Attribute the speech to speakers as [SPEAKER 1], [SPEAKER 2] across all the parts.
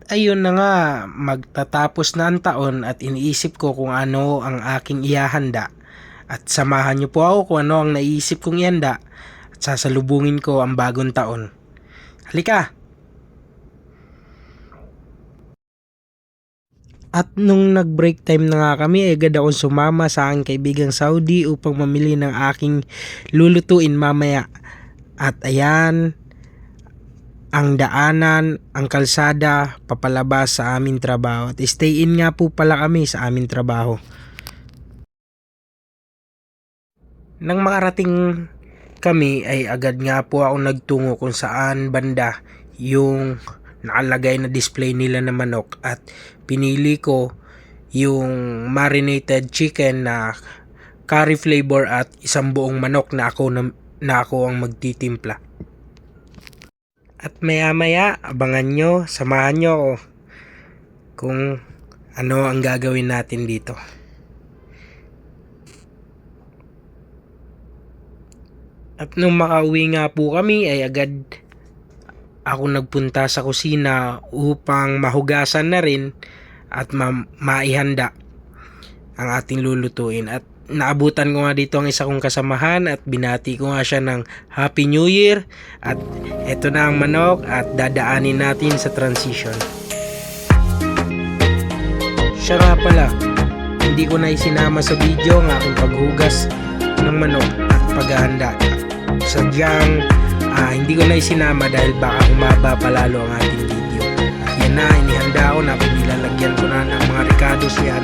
[SPEAKER 1] Ayun na nga, magtatapos na ang taon at iniisip ko kung ano ang aking ihahanda. At samahan niyo po ako kung ano ang naisip kong ihanda at sasalubungin ko ang bagong taon. Halika! At nung nag-break time na nga kami, agad akong sumama sa aking kaibigang Saudi upang mamili ng aking lulutuin mamaya. At ayan, ang daanan, ang kalsada, papalabas sa aming trabaho. At stay in nga po pala kami sa aming trabaho. Nang makarating kami ay agad nga po ako nagtungo kung saan banda yung nakalagay na display nila na manok at pinili ko yung marinated chicken na curry flavor at isang buong manok na ako ang magtitimpla. At maya maya abangan nyo, samahan nyo ako kung ano ang gagawin natin dito. At nung makauwi nga po kami ay agad ako nagpunta sa kusina upang mahugasan na rin at maihanda ang ating lulutuin. At naabutan ko nga dito ang isa kong kasamahan at binati ko nga siya ng Happy New Year. At eto na ang manok at dadaanin natin sa transition. Siya nga pala, hindi ko na isinama sa video ang aking paghugas ng manok at paghahanda. Sadyang hindi ko na isinama dahil baka humaba palalo ang ating video. At yan na, inihanda ko na, pinilalagyan ko na ng mga ricados yan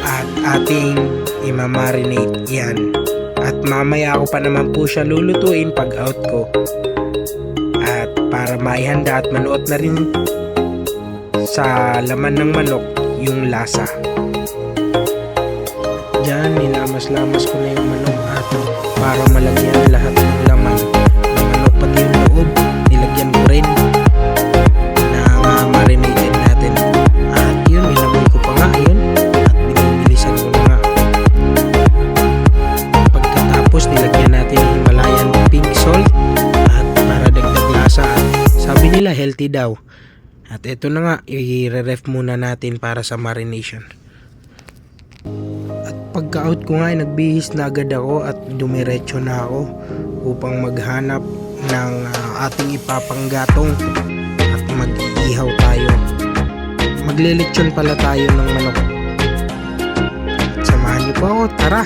[SPEAKER 1] at ating imamarinate yan. At mamaya ako pa naman po siya lulutuin pag out ko. At para maihanda at manuot na rin sa laman ng manok yung lasa. Diyan, nilamas-lamas ko na yung manok at para malagyan lahat ng laman ng manok pati yung loob, nilagyan ko rin na marinated natin. At yun, inamoy ko pa nga yun at binibilisan ko na nga. Pagkatapos, nilagyan natin yung Himalayan pink salt at para dagdag lasa at sabi nila healthy daw. At ito na nga, i-ref muna natin para sa marination. At pagka-out ko nga ay nagbihis na agad ako at dumiretso na ako upang maghanap ng ating ipapanggatong at mag-iihaw tayo. Maglilitsyon pala tayo ng manok. At samahan niyo po ako, tara!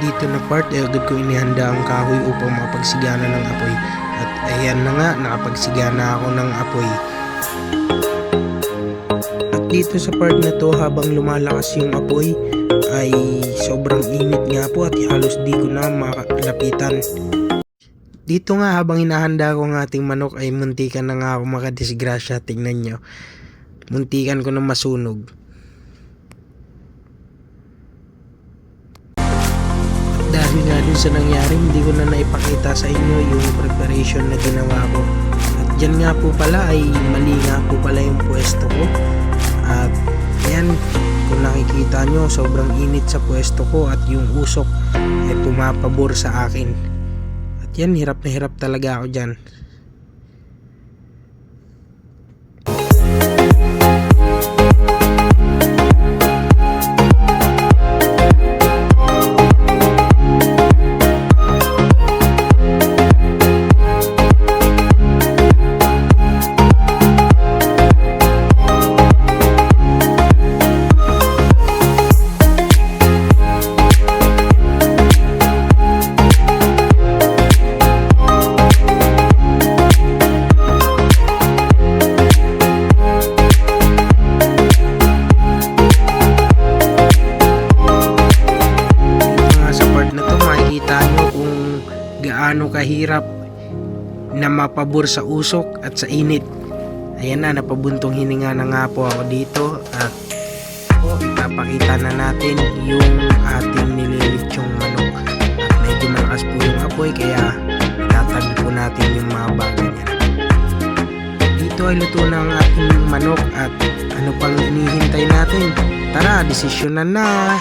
[SPEAKER 1] Dito na part ay agad ko inihanda ang kahoy upang makapagsigana ng apoy. At ayan na nga, nakapagsigana ako ng apoy. At dito sa part na to, habang lumalakas yung apoy ay sobrang init nga po at halos di ko na makalapitan. Dito nga habang hinahanda ko ang ating manok ay muntikan na nga ako makadisgrasya. Tingnan nyo, muntikan ko na masunog. Dahil nga dun sa nangyari, hindi ko na naipakita sa inyo yung preparation na ginawa ko. At dyan nga po pala ay mali nga po pala yung pwesto ko. At yan, kung nakikita makikita nyo sobrang init sa pwesto ko at yung usok ay pumapabor sa akin. At yan, hirap na hirap talaga ako dyan. Gaano kahirap na mapabor sa usok at sa init. Ayan na, napabuntong hininga na nga po ako dito at ipapakita na natin yung ating nililitsong manok. At medyo malakas po yung apoy kaya itatabi po natin yung mga bagay niya. Dito ay luto na ang ating manok at ano pang inihintay natin? Tara, desisyonan na!